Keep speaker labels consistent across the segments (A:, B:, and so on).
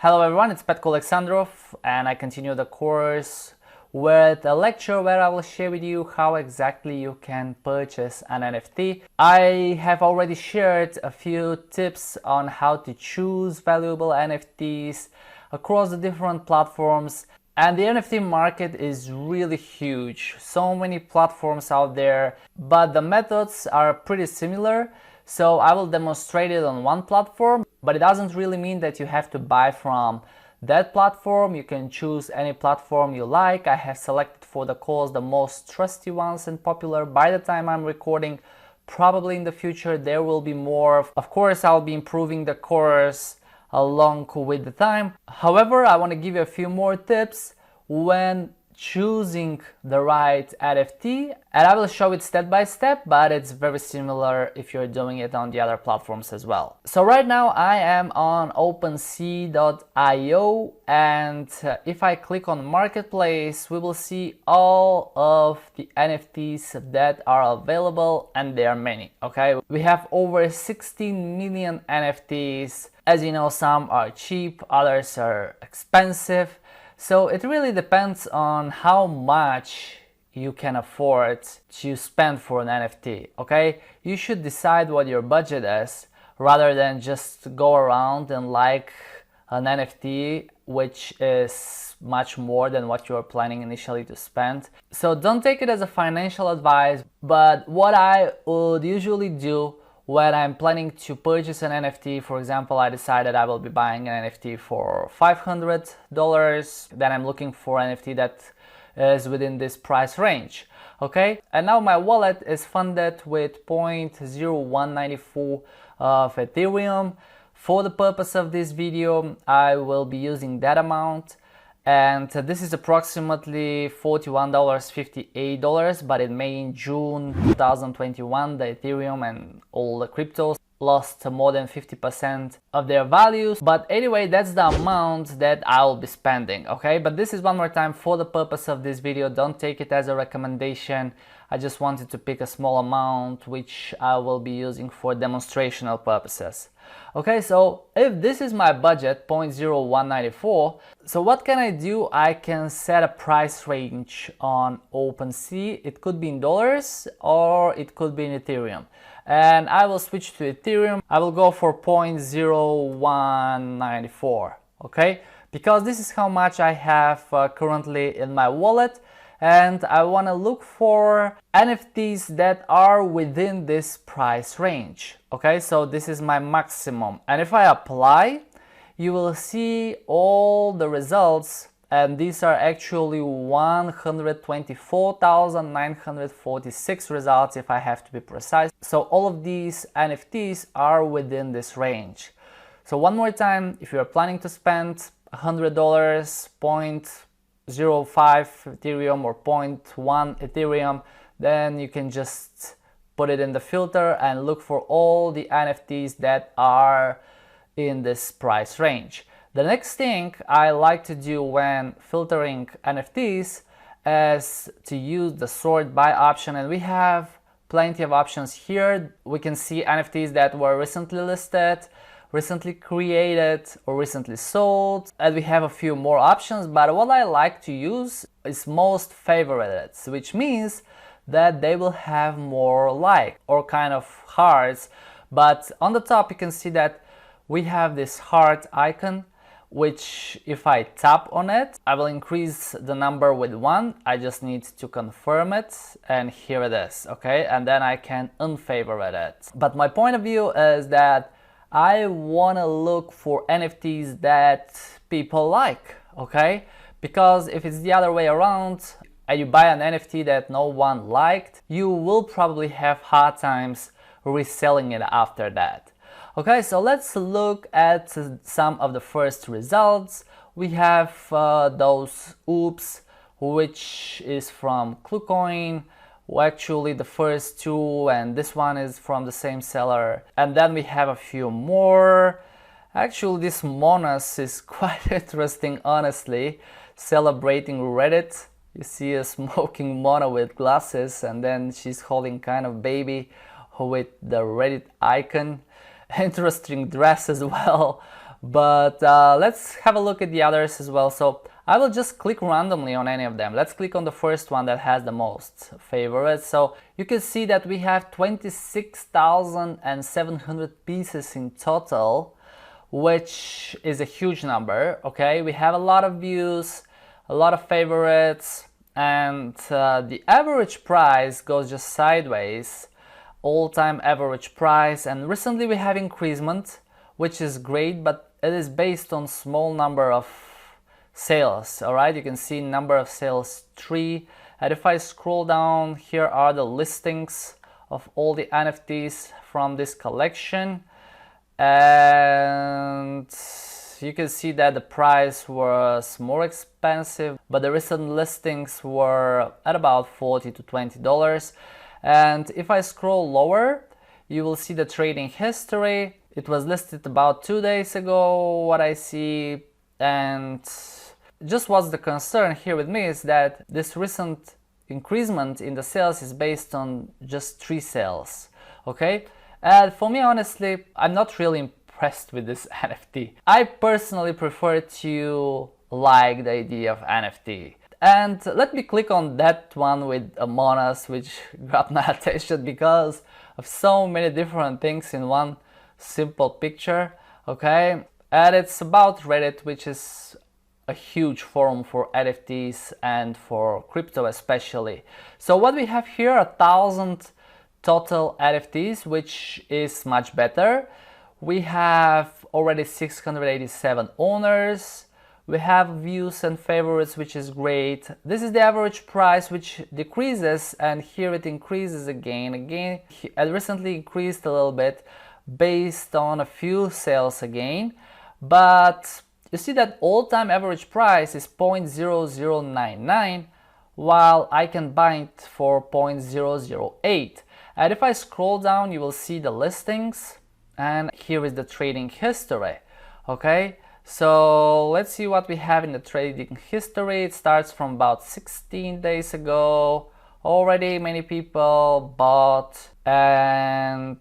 A: Hello everyone, it's Petko Alexandrov and I continue the course with a lecture where I will share with you how exactly you can purchase an NFT. I have already shared a few tips on how to choose valuable NFTs across the different platforms, and the NFT market is really huge. So many platforms out there, but the methods are pretty similar. So I will demonstrate it on one platform, but it doesn't really mean that you have to buy from that platform. You can choose any platform you like. I have selected for the course the most trusty ones and popular. By the time I'm recording, probably in the future there will be more. Of course, I'll be improving the course along with the time. However, I want to give you a few more tips when choosing the right NFT, and I will show it step by step, but it's very similar if you're doing it on the other platforms as well. So right now I am on opensea.io, and if I click on marketplace, we will see all of the NFTs that are available, and there are many. Okay, we have over 16 million NFTs. As you know, some are cheap, others are expensive. So it really depends on how much you can afford to spend for an NFT, okay? You should decide what your budget is rather than just go around and like an NFT which is much more than what you are planning initially to spend. So don't take it as a financial advice, but what I would usually do when I'm planning to purchase an NFT, for example, I decided I will be buying an NFT for $500, then I'm looking for an NFT that is within this price range, okay? And now my wallet is funded with 0.0194 of Ethereum. For the purpose of this video, I will be using that amount, and this is approximately $41.58, but in May and June 2021 the Ethereum and all the cryptos lost more than 50% of their values. But anyway, that's the amount that I'll be spending, okay? But this is, one more time, for the purpose of this video. Don't take it as a recommendation. I just wanted to pick a small amount which I will be using for demonstrational purposes. Okay, so if this is my budget, 0.0194, so what can I do? I can set a price range on OpenSea. It could be in dollars or it could be in Ethereum. And I will switch to Ethereum. I will go for 0.0194, okay? Because this is how much I have currently in my wallet. And I want to look for NFTs that are within this price range. Okay, so this is my maximum. And if I apply, you will see all the results. And these are actually 124,946 results if I have to be precise. So all of these NFTs are within this range. So one more time, if you're planning to spend $100, 0.05 Ethereum or 0.1 Ethereum, then you can just put it in the filter and look for all the NFTs that are in this price range. The next thing I like to do when filtering NFTs is to use the sort by option, and we have plenty of options here. We can see NFTs that were recently listed, recently created, or recently sold, and we have a few more options. But what I like to use is most favorites, which means that they will have more like or kind of hearts. But on the top you can see that we have this heart icon, which if I tap on it, I will increase the number with 1. I just need to confirm it, and here it is, okay? And then I can unfavorite it. But my point of view is that I want to look for NFTs that people like, okay? Because if it's the other way around and you buy an NFT that no one liked, you will probably have hard times reselling it after that. Okay, so let's look at some of the first results. We have those oops, which is from KlueCoin. Well, actually the first two, and this one is from the same seller. And then we have a few more. Actually, this Monas is quite interesting, honestly. Celebrating Reddit. You see a smoking Mona with glasses, and then she's holding kind of baby with the Reddit icon. Interesting dress as well. But let's have a look at the others as well. So I will just click randomly on any of them. Let's click on the first one that has the most favorites. So you can see that we have 26,700 pieces in total, which is a huge number. Okay, we have a lot of views, a lot of favorites, and the average price goes just sideways, all-time average price. And recently we have increasement, which is great, but it is based on small number of sales. All right, you can see number of sales 3. And if I scroll down, here are the listings of all the NFTs from this collection, and you can see that the price was more expensive, but the recent listings were at about $40 to $20. And if I scroll lower, you will see the trading history. It was listed about 2 days ago, what I see. And just what's the concern here with me is that this recent increasement in the sales is based on just 3 sales. Okay, and for me, honestly, I'm not really impressed with this NFT. I personally prefer to like the idea of NFT. And let me click on that one with Among Us, which grabbed my attention because of so many different things in one simple picture. Okay, and it's about Reddit, which is a huge forum for NFTs and for crypto especially. So what we have here, 1,000 total NFTs, which is much better. We have already 687 owners. We have views and favorites, which is great. This is the average price, which decreases, and here it increases again. It recently increased a little bit based on a few sales again, but you see that all-time average price is 0.0099, while I can buy it for 0.008. And if I scroll down, you will see the listings, and here is the trading history. Okay, so let's see what we have in the trading history. It starts from about 16 days ago. Already many people bought, and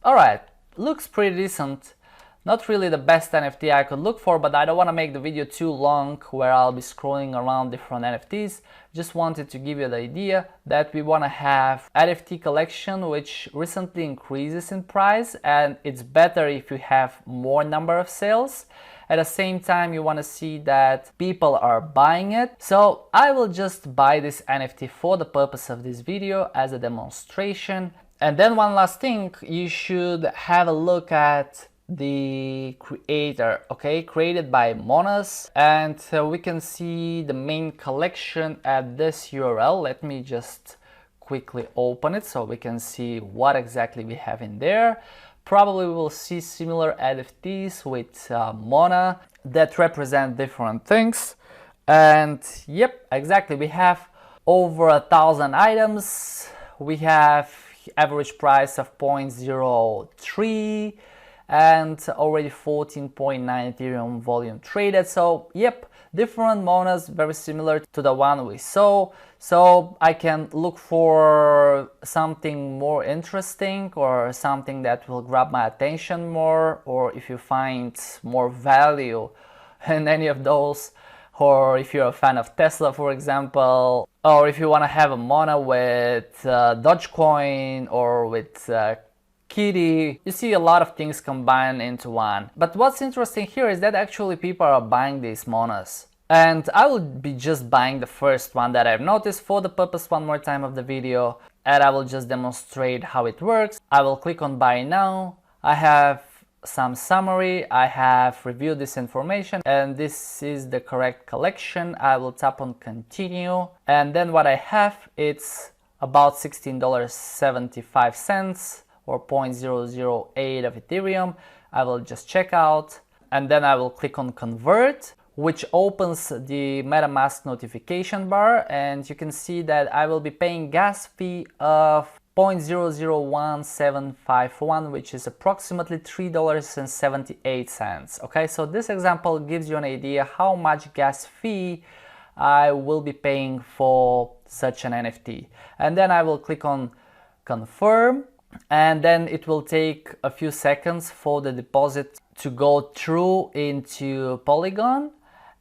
A: all right, looks pretty decent. Not really the best NFT I could look for, but I don't want to make the video too long where I'll be scrolling around different NFTs. Just wanted to give you the idea that we want to have NFT collection which recently increases in price, and it's better if you have more number of sales. At the same time, you want to see that people are buying it. So I will just buy this NFT for the purpose of this video as a demonstration. And then one last thing, you should have a look at the creator. Okay, created by Monas, and we can see the main collection at this URL. Let me just quickly open it so we can see what exactly we have in there. Probably we will see similar NFTs with Mona that represent different things. And yep, exactly, we have over 1,000 items. We have average price of 0.03 and already 14.9 Ethereum volume traded. So yep, different monas, very similar to the one we saw. So I can look for something more interesting or something that will grab my attention more, or if you find more value in any of those, or if you're a fan of Tesla, for example, or if you want to have a Mona with Dogecoin or with Kitty. You see a lot of things combined into one. But what's interesting here is that actually people are buying these monas. And I will be just buying the first one that I've noticed for the purpose one more time of the video. And I will just demonstrate how it works. I will click on buy now. I have some summary. I have reviewed this information and this is the correct collection. I will tap on continue. And then what I have, it's about $16.75. or 0.008 of Ethereum. I will just check out and then I will click on convert, which opens the MetaMask notification bar, and you can see that I will be paying gas fee of 0.001751, which is approximately $3.78. Okay, so this example gives you an idea how much gas fee I will be paying for such an NFT. And then I will click on confirm, and then it will take a few seconds for the deposit to go through into Polygon,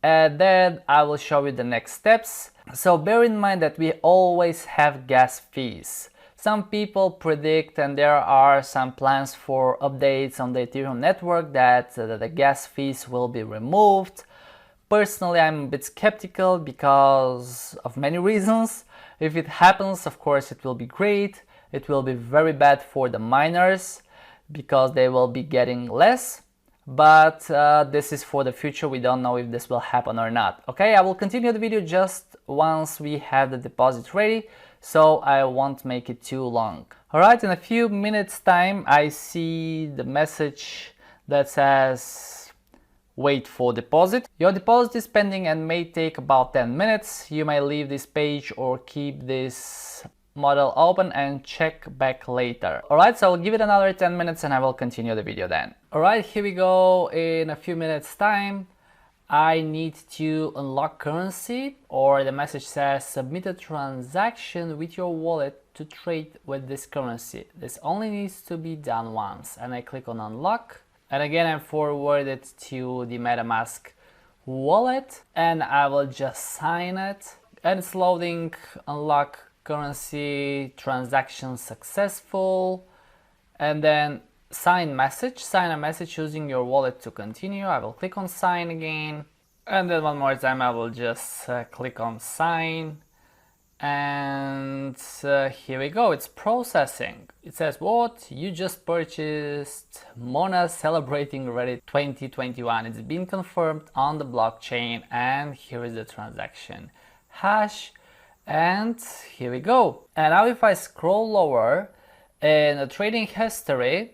A: and then I will show you the next steps. So bear in mind that we always have gas fees. Some people predict, and there are some plans for updates on the Ethereum network, that the gas fees will be removed. Personally, I'm a bit skeptical because of many reasons. If it happens, of course, it will be great. It will be very bad for the miners because they will be getting less. But this is for the future. We don't know if this will happen or not. Okay, I will continue the video just once we have the deposit ready, so I won't make it too long. Alright, in a few minutes time I see the message that says wait for deposit. Your deposit is pending and may take about 10 minutes. You may leave this page or keep this model open and check back later. Alright, so I'll give it another 10 minutes and I will continue the video then. Alright, here we go. In a few minutes time I need to unlock currency, or the message says submit a transaction with your wallet to trade with this currency. This only needs to be done once, and I click on unlock, and again I'm forwarded to the MetaMask wallet and I will just sign it, and it's loading. Unlock currency, transaction successful, and then sign a message using your wallet to continue. I will click on sign again, and then one more time I will just click on sign, and here we go, it's processing. It says what? You just purchased Mona celebrating Reddit 2021. It's been confirmed on the blockchain, and here is the transaction hash, and here we go. And now if I scroll lower in the trading history,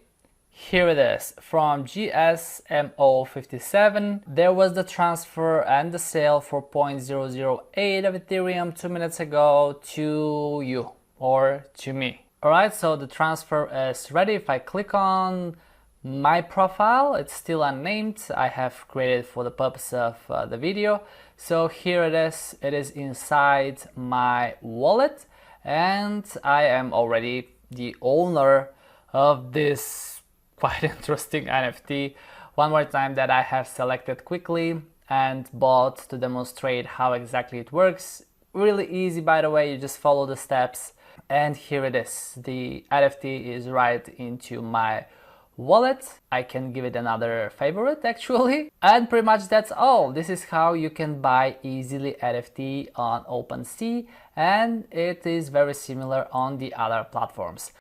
A: here it is, from GSMO57, there was the transfer and the sale for 0.008 of Ethereum 2 minutes ago to you, or to me. Alright, so the transfer is ready. If I click on my profile, it's still unnamed. I have created for the purpose of the video. So here it is inside my wallet, and I am already the owner of this quite interesting NFT. One more time that I have selected quickly and bought to demonstrate how exactly it works. Really easy, by the way, you just follow the steps, and here it is. The NFT is right into my wallet. I can give it another favorite actually, and pretty much that's all. This is how you can buy easily NFT on OpenSea, and it is very similar on the other platforms.